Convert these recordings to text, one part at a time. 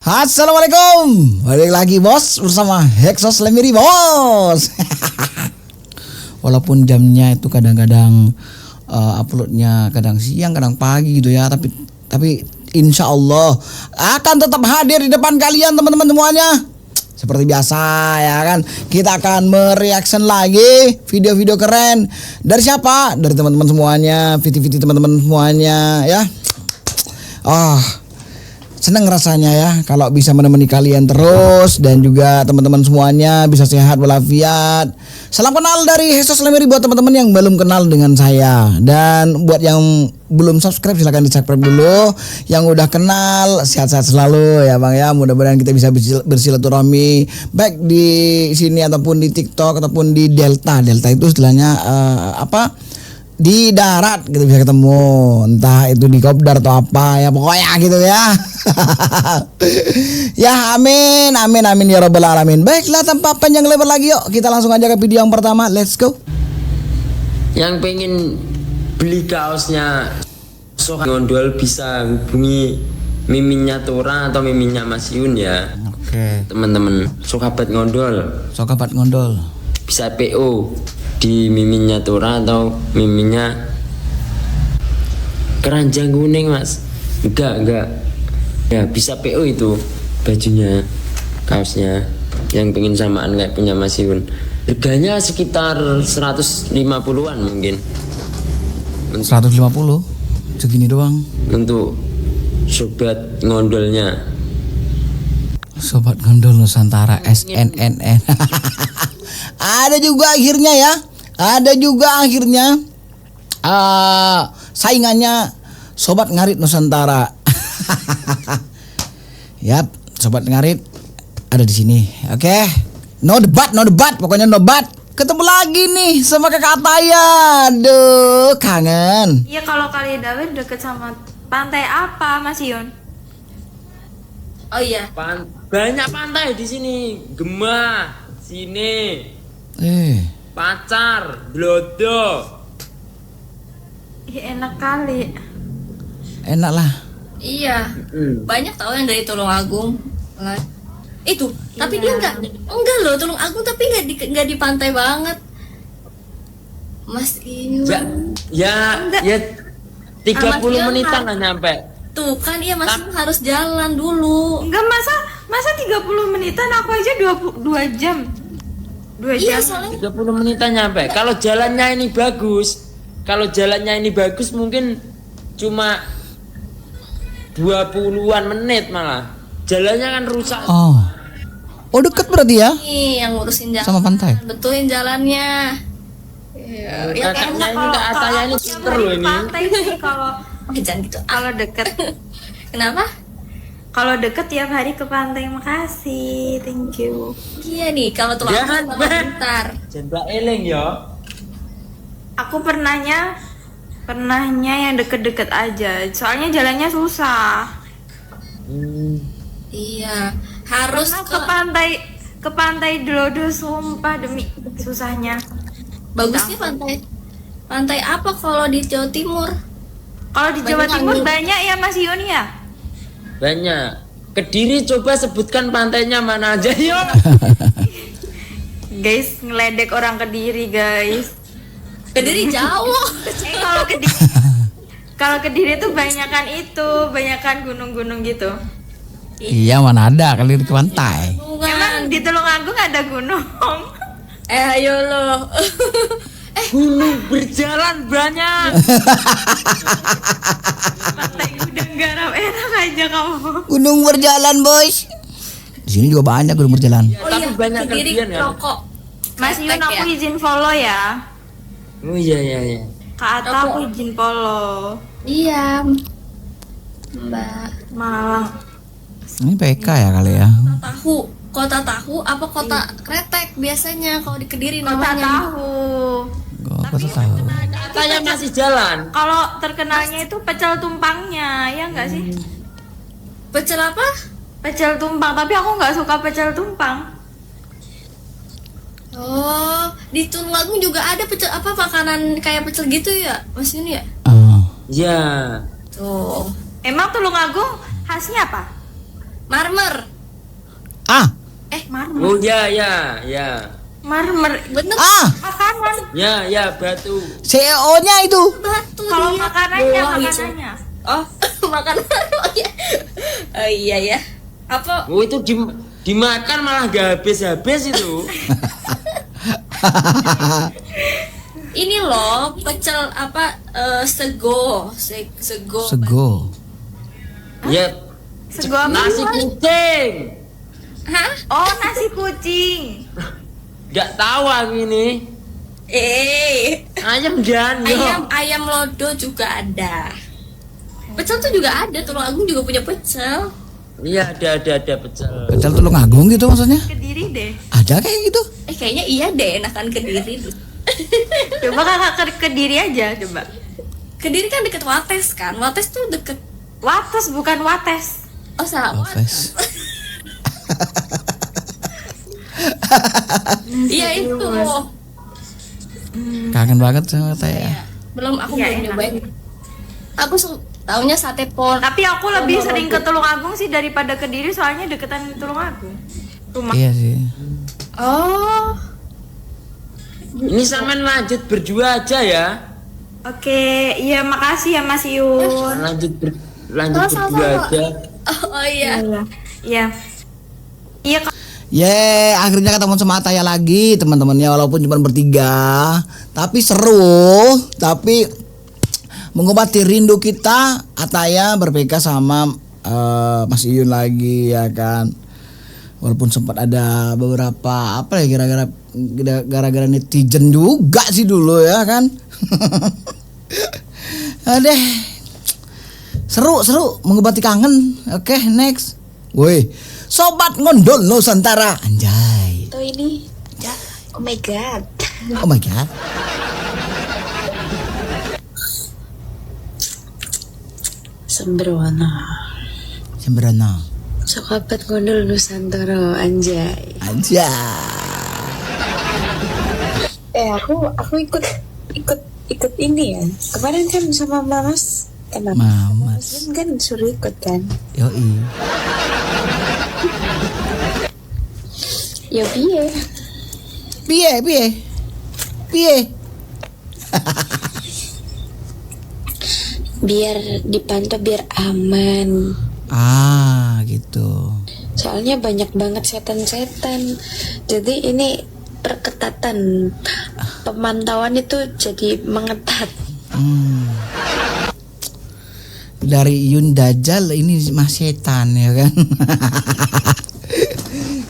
Assalamualaikum, balik lagi bos bersama Hexos Lemiri bos. Walaupun jamnya itu kadang-kadang uploadnya kadang siang kadang pagi gitu ya, tapi insya Allah akan tetap hadir di depan kalian teman-teman semuanya. Seperti biasa ya kan, kita akan mereaction lagi video-video keren. Dari siapa? Dari teman-teman semuanya, VT-VT teman-teman semuanya ya. Seneng rasanya ya kalau bisa menemani kalian terus, dan juga teman-teman semuanya bisa sehat walafiat. Salam kenal dari Hexos Lemiri buat teman-teman yang belum kenal dengan saya, dan buat yang belum subscribe silahkan di subscribe dulu. Yang udah kenal sehat-sehat selalu ya bang ya. Mudah-mudahan kita bisa bersilaturahmi baik di sini ataupun di TikTok ataupun di Delta. Delta itu istilahnya di darat gitu bisa ketemu, entah itu di kopdar atau apa ya pokoknya gitu ya. Ya amin ya rabbal alamin. Baiklah tanpa panjang lebar lagi, yuk kita langsung aja ke video yang pertama, let's go. Yang pengen beli kaosnya Soha Ngondol bisa hubungi miminnya Tora atau miminnya Mas Yun ya. Oke. Teman-teman Sokabat Ngondol bisa PO di miminnya Tora atau miminnya Keranjang Kuning mas. Enggak ya, bisa PO itu bajunya, kaosnya yang pengen samaan kayak punya Mas Yun. Harganya sekitar 150-an mungkin. 150 segini doang Untuk sobat ngondolnya, Sobat Ngondol Nusantara SNNN. Ada juga akhirnya saingannya Sobat Ngarit Nusantara. Yap, Sobat Ngarit ada di sini. Oke. No debat, pokoknya no debat. Ketemu lagi nih sama Kakak Ataya. Aduh, kangen. Iya, kalau kali Dawet deket sama pantai apa, Mas Yun? Oh iya. Banyak pantai di sini. Gemah, sini. Pacar, Blodo. Iya, enak kali. Enak lah. Iya, banyak tahu yang dari Tulungagung. Itu, tapi dia enggak loh Tulungagung, tapi enggak di pantai banget. Mas Iyu. Ya 30 menitan lah nyampe. Tuh kan iya Mas Iyu harus jalan dulu. Enggak, masa 30 menitan, aku aja 2 jam. 2 jam. Iya, soalnya 30 menitan nyampe. Kalau jalannya ini bagus mungkin cuma 20-an menit malah. Jalannya kan rusak. Oh deket berarti ya nih yang ngurusin jalan. sama pantai. Betulin jalannya. Iya, ya Kakaknya enak ini Kak Ataya ini aku tiap pinter hari loh ke ini. pantai sih kalau jangan gitu. kalau deket. Kenapa? Kalau deket tiap hari ke pantai. Makasih, thank you. Iya nih, kalau Jangan, Tulungagung Bang. bentar. Jangan eling ya. Aku pernahnya yang deket-deket aja. Soalnya jalannya susah. Iya, harus Pernah ke pantai Delodo, sumpah demi susahnya. bagusnya pantai apa kalau di Jawa Timur? Kalau di Jawa Banyak Timur angin. banyak ya Mas Yun ya? Banyak. Kediri coba sebutkan pantainya mana aja yuk. Guys, ngeledek orang Kediri guys. Kediri jauh. Kalau Kediri tuh banyakan gunung-gunung gitu. Iya, mana ada kali di pantai. Emang di Tulungagung ada gunung? Ayo lo. Gunung berjalan banyak. Pantai Gudang Garam enak aja kamu. Gunung berjalan bos. Di sini juga banyak gunung berjalan. Tapi banyak Kediri kelebihan kan. rokok. Mas Yun, Kretek aku ya? izin follow ya. Oh iya. Kak Ata, aku izin follow. Iya. Mbak. Malang. Ini PK ya kali ya. Kota tahu apa kota kretek biasanya kalau di Kediri Kota namanya. tahu. Aku tahu. Katanya masih jalan. Kalau terkenalnya itu pecel tumpangnya, ya enggak sih? Pecel apa? Pecel tumpang, tapi aku nggak suka pecel tumpang. Oh, di Tulungagung juga ada pecel apa makanan kayak pecel gitu ya, Mas Yuni ya? Iya. Tuh. Emang Tulungagung khasnya apa? Marmer. Ah, Marmer. Oh ya. Marmer. Bener. Makanan. Ya batu. CEO-nya itu. Batu Kalau dia. makanannya, Wah, makanannya. Oh, makanan. Oh iya ya. Apa? Oh itu dimakan malah gak habis-habis itu. Ini loh pecel apa sego. Sego. Ya Sego apa? nasi kucing. Hah? Oh, nasi kucing. Gak tahu aku ini. Ayam dan Ayam lodo juga ada. Pecel tuh juga ada, Tulungagung juga punya pecel. Iya ada pecel. Pecel Tulungagung gitu maksudnya? Kediri deh. Ada kayak gitu? Kayaknya iya deh, enakan Kediri. Coba kakak ke Kediri aja, coba. Kediri kan deket Wates kan? Wates tuh deket. Wates bukan Wates. Oh salah. Ofes. Iya itu. Kangen banget sama saya. Belum aku Iya, belum enak. nyobain. Aku taunya sate pol. Tapi aku lebih sering ke Tulungagung sih daripada Kediri, soalnya deketan Tulungagung. Rumah. Iya sih. Oh. Ini sampean lanjut berdua aja ya. Oke, iya makasih ya Mas Yun. Lanjut berdua Sama-sama. aja. Oh iya. Iya. Iya, Kak. Akhirnya ketemu sama Ataya lagi teman-temannya, walaupun cuma bertiga, tapi seru, tapi mengobati rindu kita. Ataya berPK sama Mas Iyun lagi ya kan. Walaupun sempat ada beberapa apa ya gara-gara netizen juga sih dulu ya kan. Adeh. Seru mengobati kangen. Oke, next. Woi, sobat ngondol Nusantara. Anjay. Atau ini oh my god, Oh my god. sembrono Sembrono. sahabat ngondol Nusantara anjay. Anjay. Aku ikut ini ya kemarin kan sama Mamas Mamas. kan suruh ikut kan. Yoi. Ya piye Piye. biar dipantau biar aman, Gitu. soalnya banyak banget setan-setan, jadi ini perketatan pemantauan itu jadi mengetat. Dari Yun Dajjal ini Mas Setan ya kan.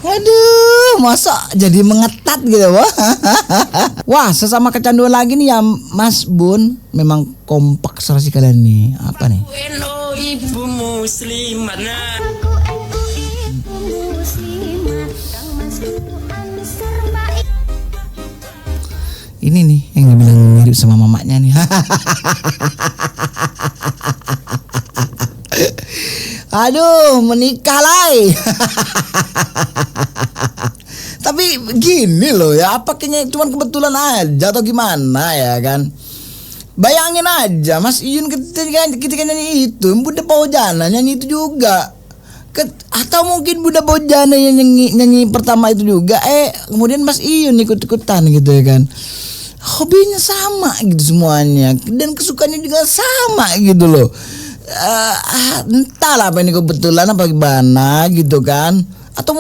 Aduh, masa jadi mengetat gitu wah. Wah, sesama kecanduan lagi nih ya Mas Bun. Memang kompak serasi kalian nih. Apa nih? Hello ibu muslimat. Ini nih yang dibilang mirip sama mamanya nih. Aduh, menikah lagi. Tapi gini loh ya, apa kayaknya cuma kebetulan aja atau gimana ya kan? Bayangin aja Mas Iyun ketika nyanyi itu, Bunda Fauzana nyanyi itu juga. Atau mungkin Bunda Fauzana yang nyanyi pertama itu juga, kemudian Mas Iyun ikut-ikutan gitu ya kan. Hobinya sama gitu semuanya dan kesukaannya juga sama gitu loh. Entahlah apa ini kebetulan apa gimana gitu kan, atau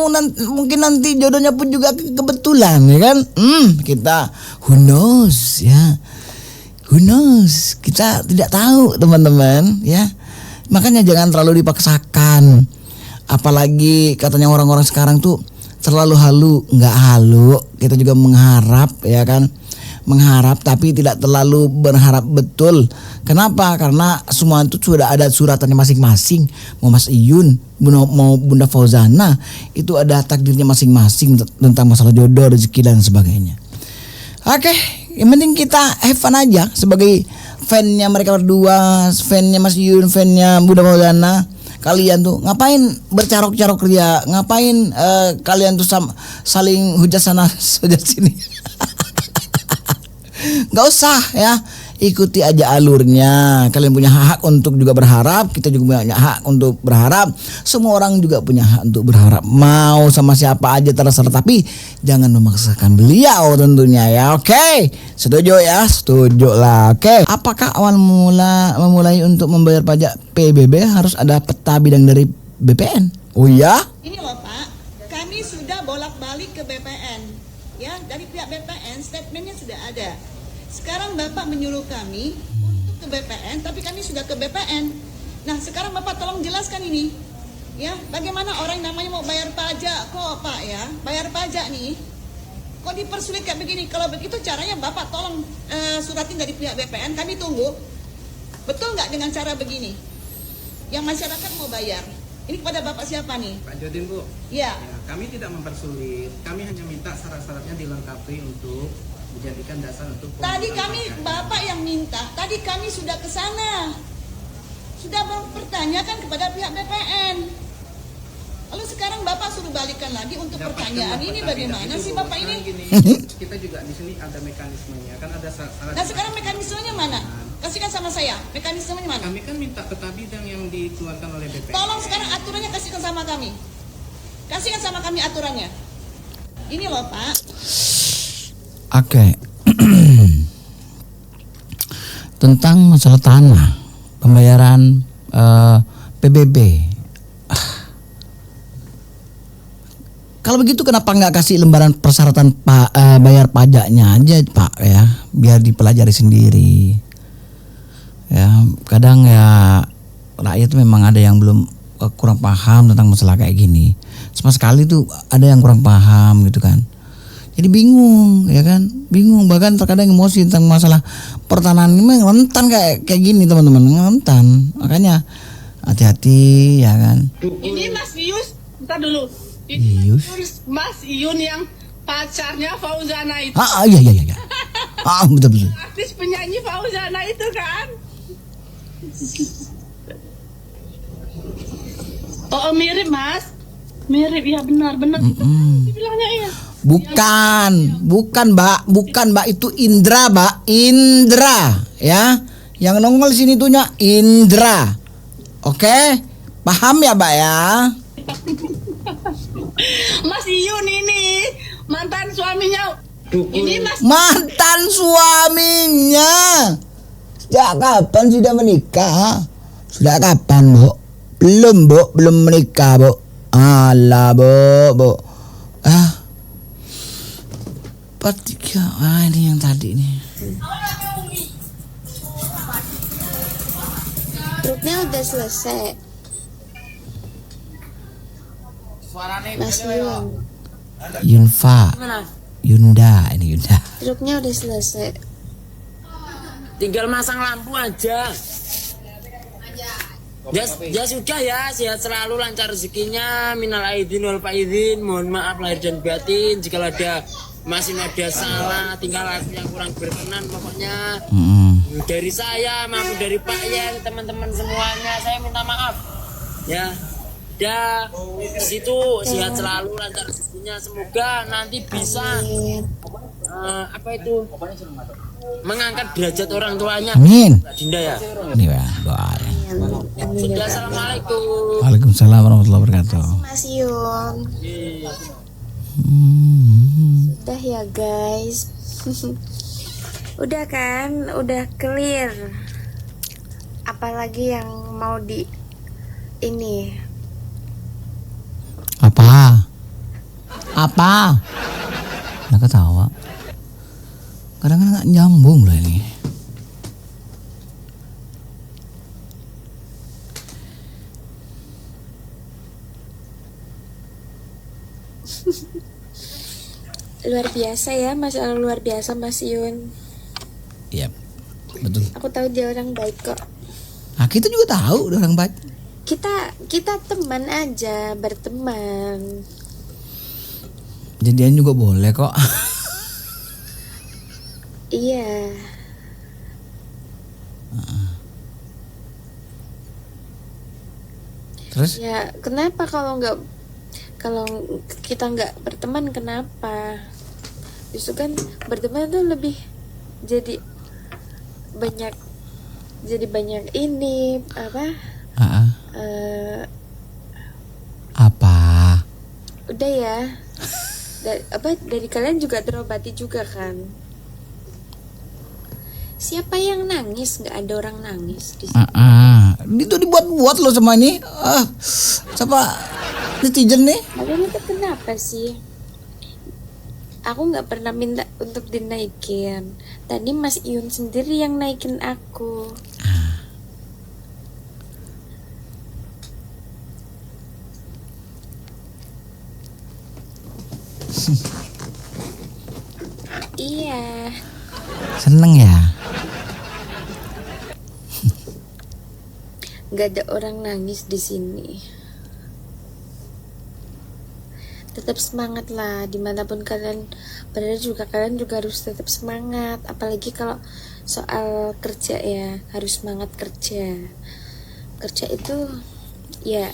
mungkin nanti jodohnya pun juga kebetulan ya kan. Kita who knows ya, who knows, kita tidak tahu teman-teman ya. Makanya jangan terlalu dipaksakan, apalagi katanya orang-orang sekarang tuh terlalu halu. Nggak halu, kita juga mengharap ya kan, mengharap tapi tidak terlalu berharap betul. Kenapa? Karena semua itu sudah ada suratannya masing-masing. Mau Mas Iyun, mau Bunda Fauzana, itu ada takdirnya masing-masing tentang masalah jodoh, rezeki dan sebagainya. Oke, yang penting kita have fun aja sebagai fannya mereka berdua, fannya Mas Iyun, fannya Bunda Fauzana. Kalian tuh ngapain bercarok-carok ria? Ngapain kalian tuh saling hujat sana hujat sini? Gak usah ya. ikuti aja alurnya. Kalian punya hak untuk juga berharap, kita juga punya hak untuk berharap. Semua orang juga punya hak untuk berharap. Mau sama siapa aja terserah, tapi jangan memaksakan beliau tentunya ya. Oke, setuju ya? Setuju lah. Oke, apakah awal memulai untuk membayar pajak PBB harus ada peta bidang dari BPN? Oh iya? Ini loh Pak, kami sudah bolak-balik ke BPN. Ya, dari pihak BPN statementnya sudah ada. Sekarang Bapak menyuruh kami untuk ke BPN, tapi kami sudah ke BPN. Nah, sekarang Bapak tolong jelaskan ini. Ya, bagaimana orang yang namanya mau bayar pajak kok Pak ya? Bayar pajak nih. Kok dipersulit kayak begini? Kalau begitu caranya Bapak tolong suratin dari pihak BPN, kami tunggu. Betul nggak dengan cara begini? Yang masyarakat mau bayar. Ini kepada Bapak siapa nih? Pak Jodin Bu. Ya. Ya, kami tidak mempersulit, kami hanya minta syarat-syaratnya dilengkapi untuk dijadikan dasar untuk Tadi pemungutan kami, pajak. Bapak yang minta, tadi kami sudah ke sana. Sudah mempertanyakan kepada pihak BPN. Lalu sekarang Bapak suruh balikan lagi untuk Dapatkan pertanyaan dapat, ini tapi bagaimana tidak sih dulu. Bapak ini? Sekarang gini, kita juga di sini ada mekanismenya, kan ada syarat. Nah sekarang mekanismenya mana? Kasihkan sama saya, mekanismenya mana? Kami kan minta peta bidang yang dikeluarkan oleh BPN. Tolong sekarang aturannya kasihkan sama kami. Kasihkan sama kami aturannya. Ini loh Pak. Oke. Tentang masalah tanah, pembayaran PBB. Kalau begitu kenapa nggak kasih lembaran persyaratan bayar pajaknya aja Pak ya, biar dipelajari sendiri. Ya, kadang ya rakyat memang ada yang belum kurang paham tentang masalah kayak gini. Sama sekali tuh ada yang kurang paham gitu kan. Jadi bingung ya kan, bingung, bahkan terkadang emosi tentang masalah pertanahan ini memang rentan kayak gini teman-teman, rentan. Makanya hati-hati ya kan. Ini Mas Yus, bentar dulu. Yus. Ini Mas Iyun yang pacarnya Fauzana itu. Iya. Betul. Artis penyanyi Fauzana itu kan. Oh mirip Mas. Mirip ya benar. Dibilangnya iya. Bukan Mbak, itu Indra Mbak, Indra ya. Yang nongol sini tuhnya Indra. Oke? Paham ya Mbak ya? Mas Iyun ini mantan suaminya. Ini Mas Mantan suaminya. Sejak kapan sudah menikah? Sudah kapan, Bu? Belum menikah, Bu. Alah, Bu. Ini yang tadi nih. Grupnya udah selesai. Mas Yun. Yunda. Grupnya udah selesai. Tinggal masang lampu aja. Ya sudah ya, sehat selalu, lancar rezekinya, minal aidin wal faizin, mohon maaf lahir dan batin jika masih ada salah, tinggal aku yang kurang berkenan pokoknya. Dari saya maupun dari Pak Yen, teman-teman semuanya, saya minta maaf ya. Situ sehat selalu, lancar rezekinya, semoga nanti bisa mengangkat derajat orang tuanya. Amin. Dinda ya. Ini ya doanya. Sudah, assalamualaikum. Waalaikumsalam warahmatullahi wabarakatuh. Mas Yun. Udah ya guys. Udah kan, udah clear. Apalagi yang mau ini? Apa? Nah, ketawa. Kadang-kadang nggak nyambung loh ini. Luar biasa ya, masalah luar biasa Mas Yun. Iya, betul. Aku tahu dia orang baik kok. Nah, kita juga tahu dia orang baik. Kita teman aja, berteman. Jadian juga boleh kok. Iya. Terus? Ya, kenapa kalau kita nggak berteman, kenapa? Justru kan berteman tuh lebih jadi banyak ini apa? Apa? Udah ya. Dari kalian juga terobati juga kan? Siapa yang nangis? Nggak ada orang nangis di sini. Itu dibuat-buat loh sama ini. Siapa netizen nih? Kalian itu kenapa sih? Aku nggak pernah minta untuk dinaikin. Tadi Mas Iun sendiri yang naikin aku. Iya. Seneng ya? Nggak ada orang nangis di sini. Tetap semangat lah, dimanapun kalian berada juga, kalian juga harus tetap semangat. Apalagi kalau soal kerja ya, harus semangat kerja. Kerja itu ya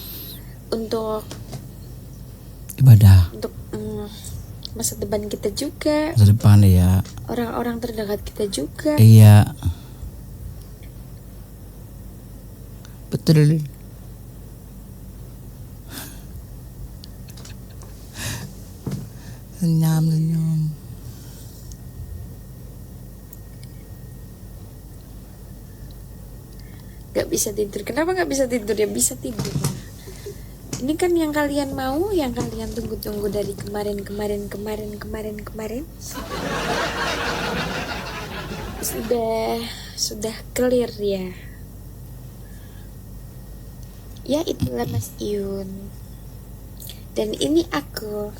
untuk Ibadah. untuk masa depan kita juga, Masa depan ya. orang-orang terdekat kita juga. Iya. Betul. Senyum. Gak bisa tidur. Kenapa gak bisa tidur? Ya bisa tidur. Ini kan yang kalian mau, yang kalian tunggu-tunggu dari kemarin. Sudah clear ya. Ya itulah Mas Iun. Dan ini aku.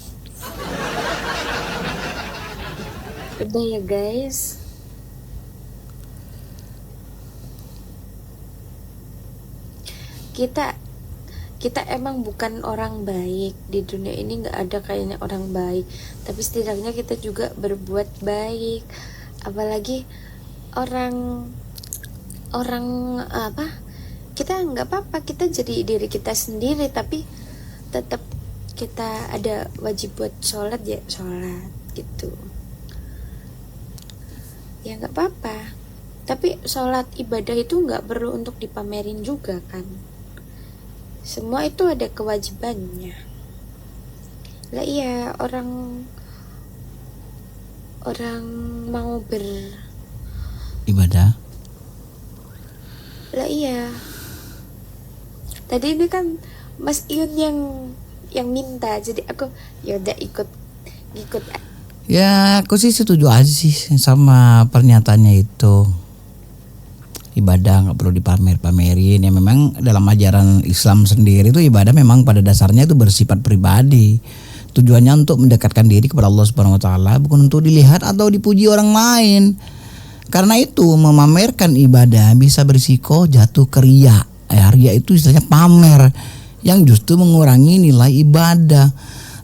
Udah ya guys. Kita emang bukan orang baik. Di dunia ini nggak ada kayaknya orang baik, tapi setidaknya kita juga berbuat baik. Apalagi orang apa, kita nggak apa-apa, kita jadi diri kita sendiri, tapi tetap kita ada wajib buat sholat ya sholat gitu ya, nggak apa-apa. Tapi sholat ibadah itu nggak perlu untuk dipamerin juga kan. Semua itu ada kewajibannya lah. Iya, orang mau Ibadah. lah. Iya, tadi ini kan Mas Iun yang minta, jadi aku ya udah ikut. Ya aku sih setuju aja sih sama pernyataannya itu. Ibadah nggak perlu dipamerin. Ya memang dalam ajaran Islam sendiri itu ibadah memang pada dasarnya itu bersifat pribadi. Tujuannya untuk mendekatkan diri kepada Allah Subhanahu Wa Taala, bukan untuk dilihat atau dipuji orang lain. Karena itu memamerkan ibadah bisa berisiko jatuh ke riya. Riya itu istilahnya pamer, yang justru mengurangi nilai ibadah.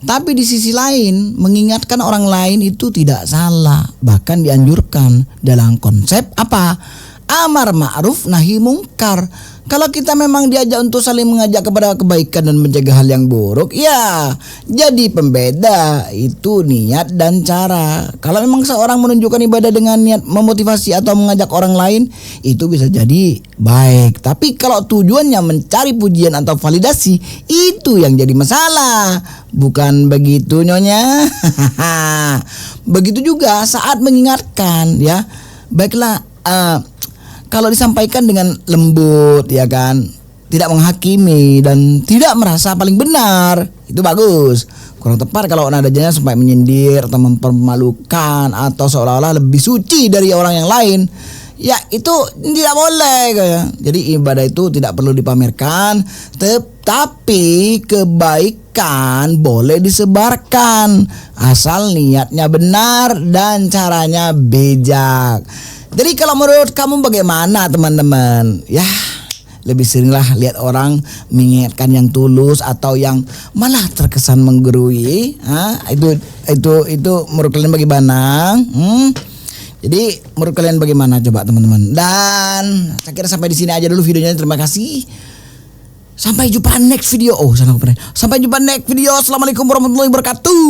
Tapi di sisi lain, mengingatkan orang lain itu tidak salah, bahkan dianjurkan dalam konsep apa? Amar ma'ruf nahi mungkar. Kalau kita memang diajak untuk saling mengajak kepada kebaikan dan mencegah hal yang buruk, ya jadi pembeda itu niat dan cara. Kalau memang seorang menunjukkan ibadah dengan niat memotivasi atau mengajak orang lain, itu bisa jadi baik. Tapi kalau tujuannya mencari pujian atau validasi, itu yang jadi masalah. Bukan begitu nyonya? Begitu juga saat mengingatkan ya. Baiklah, kalau disampaikan dengan lembut ya kan, tidak menghakimi dan tidak merasa paling benar, itu bagus. Kurang tepat kalau nadanya sampai menyindir atau mempermalukan atau seolah-olah lebih suci dari orang yang lain. Ya itu tidak boleh kayak. Jadi ibadah itu tidak perlu dipamerkan, tetapi kebaikan boleh disebarkan asal niatnya benar dan caranya bijak. Jadi kalau menurut kamu bagaimana teman-teman? Ya lebih seringlah lihat orang mengingatkan yang tulus atau yang malah terkesan menggurui. Itu menurut kalian bagaimana? Jadi menurut kalian bagaimana coba teman-teman? Dan saya kira sampai di sini aja dulu videonya. Terima kasih. Sampai jumpa next video. Sampai jumpa next video. Assalamualaikum warahmatullahi wabarakatuh.